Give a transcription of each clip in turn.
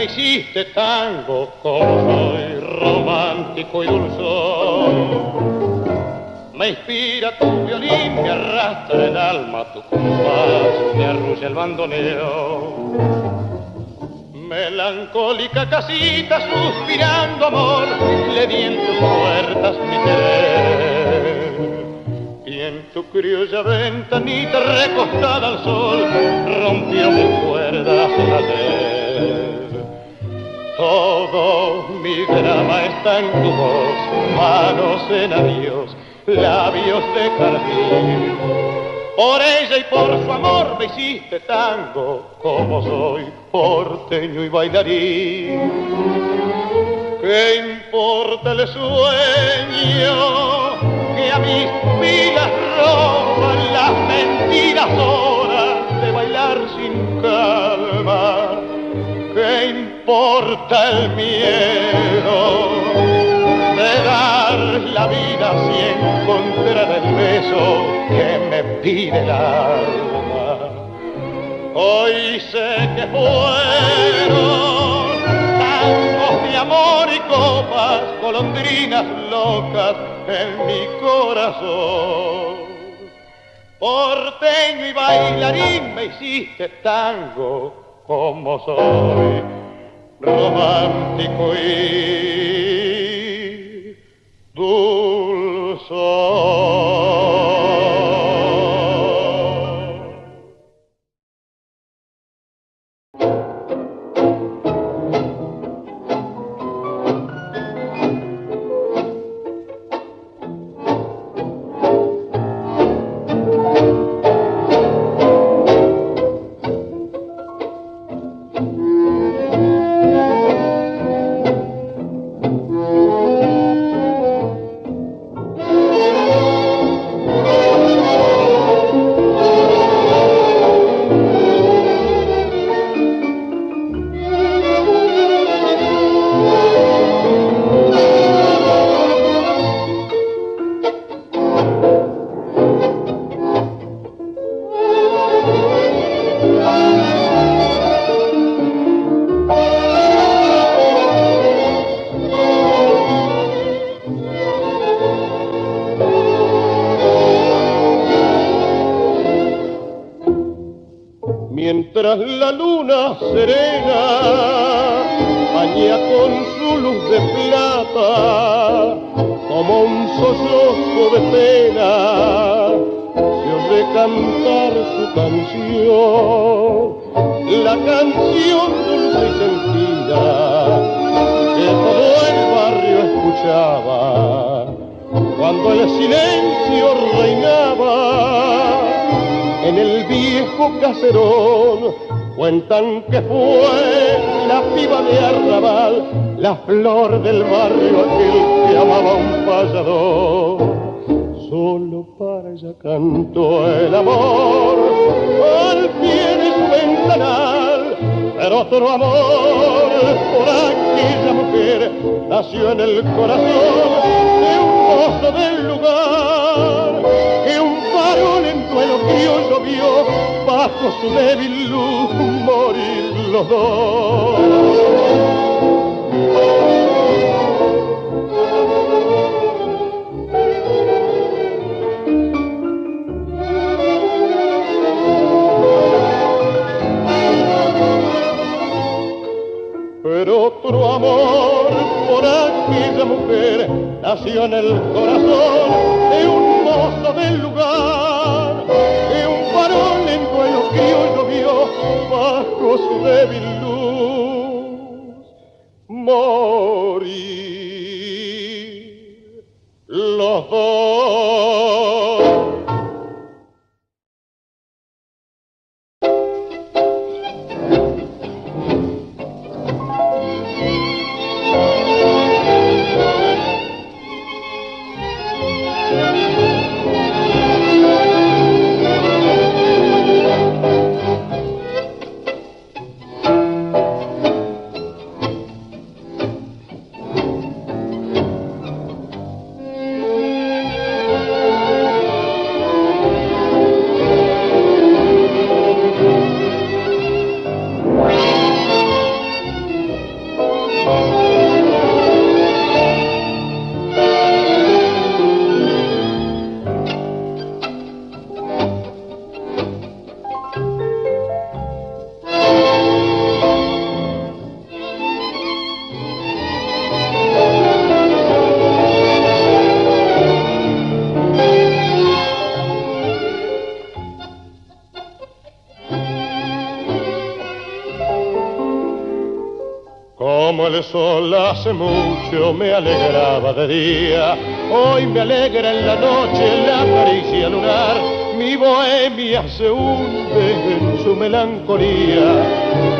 hiciste tango, como soy romántico y dulzón. Me inspira tu violín, me arrastra el alma tu compás, me arrulla el bandoneo. Melancólica casita, suspirando amor, le di en tus puertas mi querer. Y en tu criolla ventanita recostada al sol, rompió mis cuerdas ayer. Todo mi drama está en tu voz, manos en adiós, labios de jardín. Por ella y por su amor me hiciste tango, como soy porteño y bailarín. ¿Qué importa el sueño que a mis pupilas roban las mentiras horas de bailar sin calma? ¿Qué importa el miedo de dar la vida si encontrar el beso que me pide el alma? Hoy sé que fueron tangos de amor y copas, golondrinas locas en mi corazón. Porteño y bailarín me hiciste tango, como soy romántico y dulzón. Mientras la luna serena baña con su luz de plata, como un sollozo de pena, se oye cantar su canción, la canción dulce y sentida que todo el barrio escuchaba cuando el silencio reinaba. En el viejo caserón cuentan que fue la piba de Arrabal, la flor del barrio aquel que amaba a un payador. Solo para ella cantó el amor al pie de su ventanal, pero otro amor por aquella mujer nació en el corazón de un mozo del lugar, que un par bajo su débil luz morir los dos. Pero otro amor por aquella mujer nació en el corazón de un mozo del lugar, que un farol en duelo criollo vio bajo su débil luz morir los dos. Como el sol hace mucho me alegraba de día, hoy me alegra en la noche la caricia lunar. Mi bohemia se hunde en su melancolía,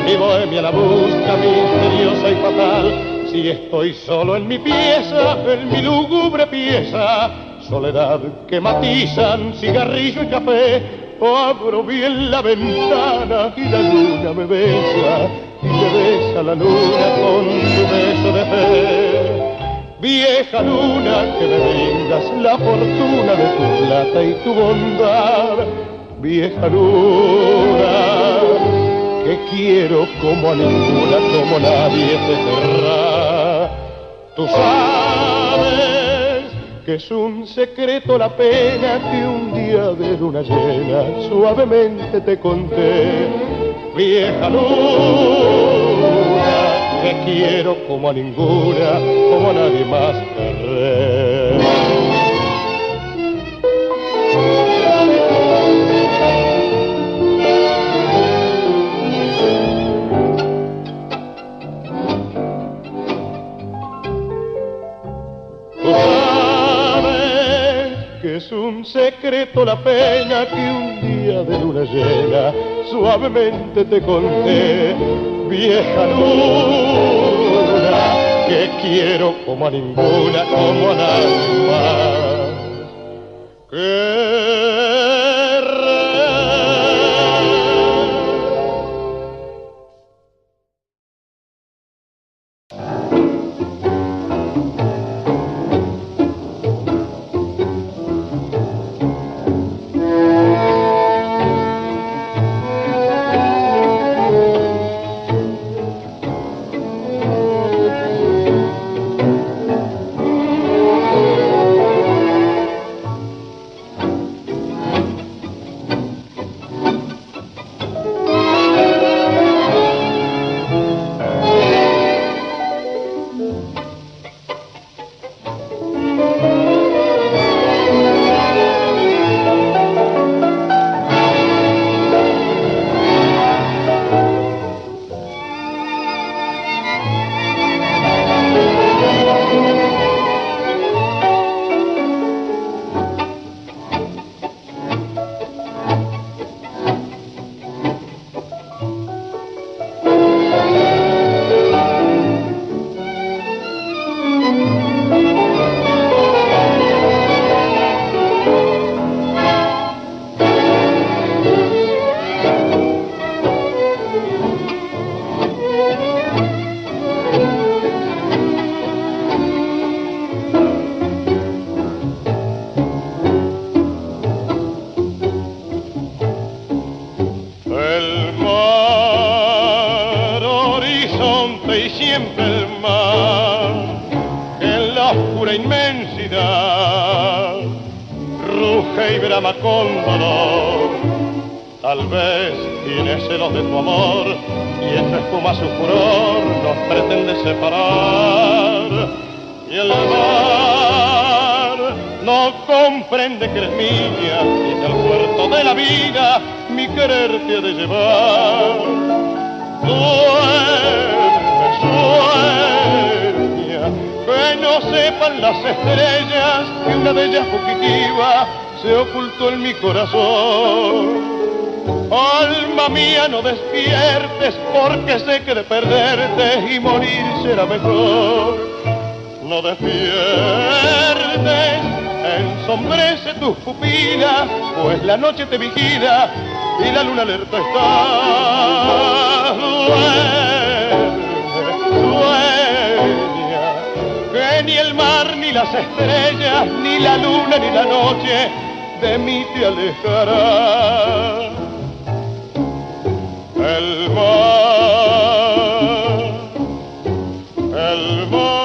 mi bohemia la busca misteriosa y fatal. Si estoy solo en mi pieza, en mi lúgubre pieza, soledad que matizan cigarrillo y café, abro bien la ventana y la luna me besa, y me besa la luna con su beso de fe. Vieja luna que me brindas la fortuna de tu plata y tu bondad, vieja luna que quiero como a ninguna, como nadie te querrá. Tú sabes que es un secreto la pena que un día de luna llena suavemente te conté. Vieja luna que quiero como a ninguna, como a nadie más querré. Es un secreto la pena que un día de luna llena suavemente te conté. Vieja luna que quiero como a ninguna, como a nadie más siempre el mar, en la oscura inmensidad ruge y brama con dolor. Tal vez tiene celos de tu amor y esta espuma su furor nos pretende separar. Y el mar no comprende que eres mía y es el puerto de la vida mi querer te ha de llevar. Duerme, sueña, que no sepan las estrellas que una de ellas fugitiva se ocultó en mi corazón. Alma mía, no despiertes, porque sé que de perderte y morir será mejor. No despiertes, ensombrece tus pupilas, pues la noche te vigila y la luna alerta está. Sueña, que ni el mar, ni las estrellas, ni la luna, ni la noche de mí te alejará. El mar, el mar.